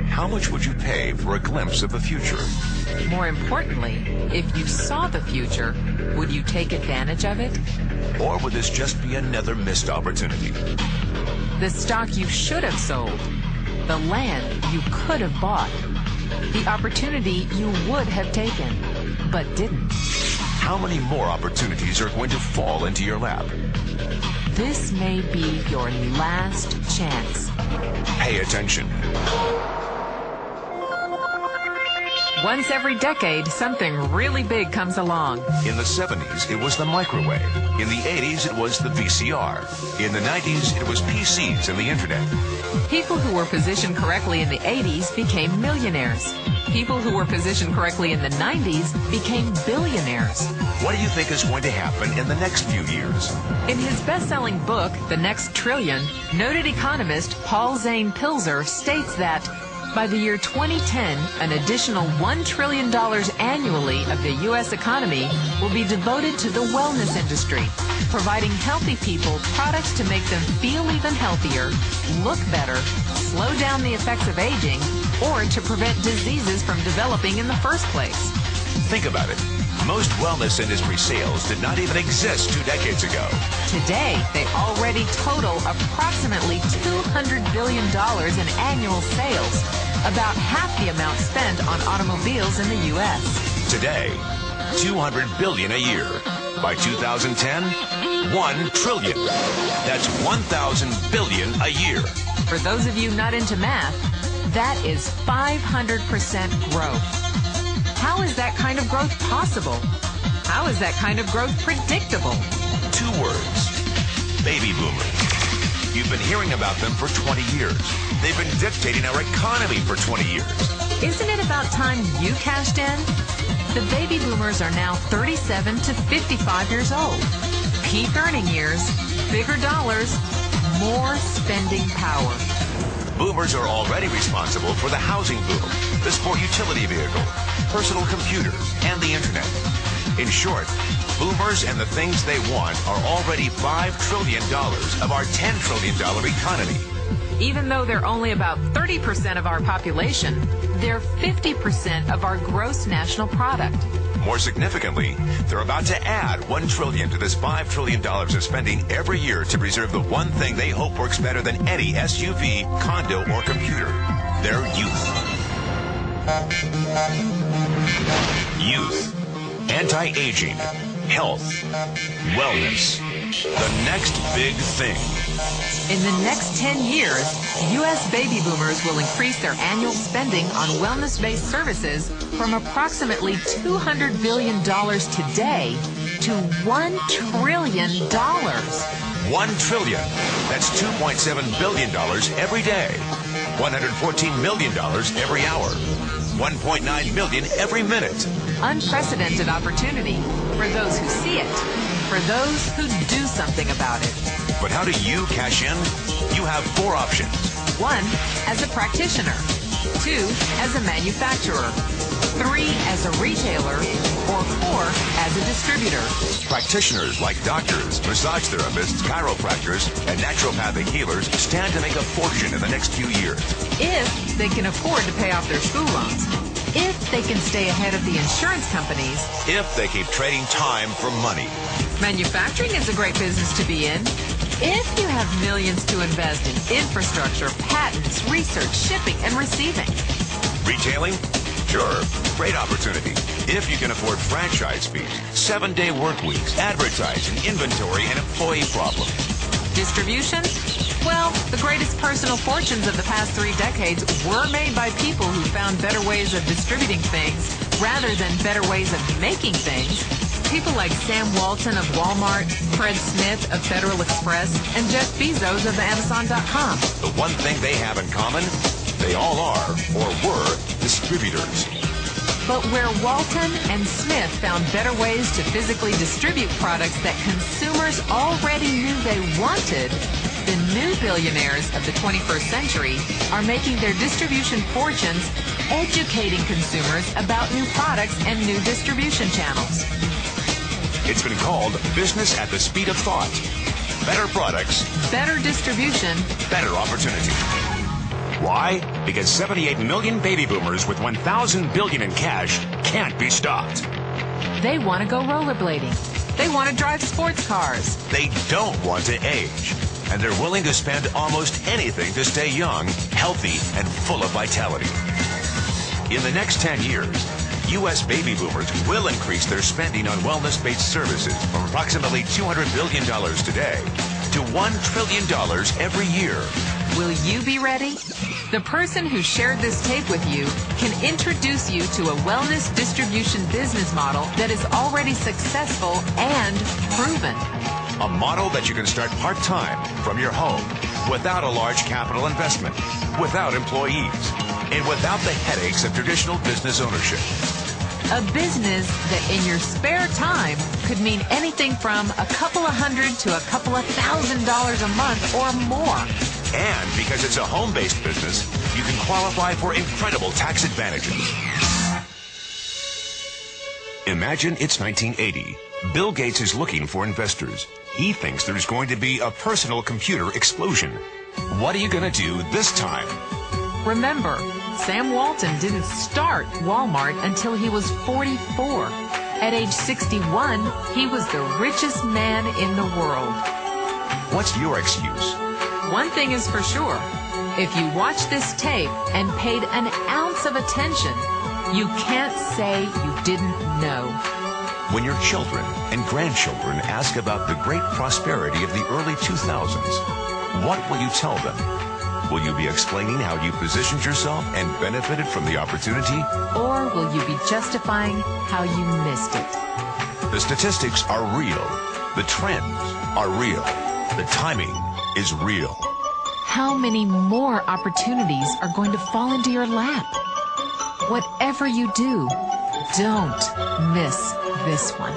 How much would you pay for a glimpse of the future? More importantly, if you saw the future, would you take advantage of it? Or would this just be another missed opportunity? The stock you should have sold, the land you could have bought, the opportunity you would have taken, but didn't. How many more opportunities are going to fall into your lap? This may be your last chance. Pay attention. Once every decade, something really big comes along. In the 70s, it was the microwave. In the 80s, it was the VCR. In the 90s, it was PCs and the internet. People who were positioned correctly in the 80s became millionaires. People who were positioned correctly in the 90s became billionaires. What do you think is going to happen in the next few years? In his best-selling book, The Next Trillion, noted economist Paul Zane Pilzer states that by the year 2010, an additional $1 trillion annually of the U.S. economy will be devoted to the wellness industry, providing healthy people products to make them feel even healthier, look better, slow down the effects of aging, or to prevent diseases from developing in the first place. Think about it. Most wellness industry sales did not even exist 2 decades ago. Today, they already total approximately $200 billion in annual sales, about half the amount spent on automobiles in the U.S. Today, $200 billion a year. By 2010, $1 trillion. That's 1,000 billion a year. For those of you not into math, that is 500% growth. How is that kind of growth possible? How is that kind of growth predictable? 2 words. Baby boomers. You've been hearing about them for 20 years. They've been dictating our economy for 20 years. Isn't it about time you cashed in? The baby boomers are now 37 to 55 years old. Peak earning years, bigger dollars, more spending power. Boomers are already responsible for the housing boom, the sport utility vehicle, personal computers, and the internet. In short, boomers and the things they want are already $5 trillion of our $10 trillion economy. Even though they're only about 30% of our population, they're 50% of our gross national product. More significantly, they're about to add $1 trillion to this $5 trillion of spending every year to preserve the one thing they hope works better than any SUV, condo, or computer: their youth. Youth, anti-aging, health, wellness, the next big thing. In the next 10 years, U.S. baby boomers will increase their annual spending on wellness-based services from approximately $200 billion today to $1 trillion. $1 trillion. That's $2.7 billion every day. $114 million every hour. $1.9 million every minute. Unprecedented opportunity for those who see it, for those who do something about it. But how do you cash in? You have 4 options. 1, as a practitioner. 2, as a manufacturer. 3, as a retailer. Or 4, as a distributor. Practitioners like doctors, massage therapists, chiropractors, and naturopathic healers stand to make a fortune in the next few years. If they can afford to pay off their school loans. If they can stay ahead of the insurance companies. If they keep trading time for money. Manufacturing is a great business to be in. If you have millions to invest in infrastructure, patents, research, shipping, and receiving. Retailing? Sure, great opportunity. If you can afford franchise fees, 7-day work weeks, advertising, inventory, and employee problems. Distribution? Well, the greatest personal fortunes of the past 3 decades were made by people who found better ways of distributing things rather than better ways of making things. People like Sam Walton of Walmart, Fred Smith of Federal Express, and Jeff Bezos of Amazon.com. The one thing they have in common, they all are, or were, distributors. But where Walton and Smith found better ways to physically distribute products that consumers already knew they wanted, the new billionaires of the 21st century are making their distribution fortunes educating consumers about new products and new distribution channels. It's been called business at the speed of thought. better products, better distribution, better opportunity. Why? Because 78 million baby boomers with $1,000 billion in cash can't be stopped. They want to go rollerblading. They want to drive sports cars. They don't want to age. And they're willing to spend almost anything to stay young, healthy, and full of vitality. In the next 10 years, U.S. baby boomers will increase their spending on wellness-based services from approximately $200 billion today to $1 trillion every year. Will you be ready? The person who shared this tape with you can introduce you to a wellness distribution business model that is already successful and proven. A model that you can start part-time from your home without a large capital investment, without employees, and without the headaches of traditional business ownership. A business that in your spare time could mean anything from a couple of $100 to a couple of $1,000 a month or more. And because it's a home-based business, you can qualify for incredible tax advantages. Imagine it's 1980. Bill Gates is looking for investors. He thinks there's going to be a personal computer explosion. What are you going to do this time? Remember, Sam Walton didn't start Walmart until he was 44. At age 61, he was the richest man in the world. What's your excuse? One thing is for sure. If you watch this tape and paid an ounce of attention, you can't say you didn't know. When your children and grandchildren ask about the great prosperity of the early 2000s, what will you tell them? Will you be explaining how you positioned yourself and benefited from the opportunity? Or will you be justifying how you missed it? The statistics are real. The trends are real. The timing is real. How many more opportunities are going to fall into your lap? Whatever you do, don't miss this one.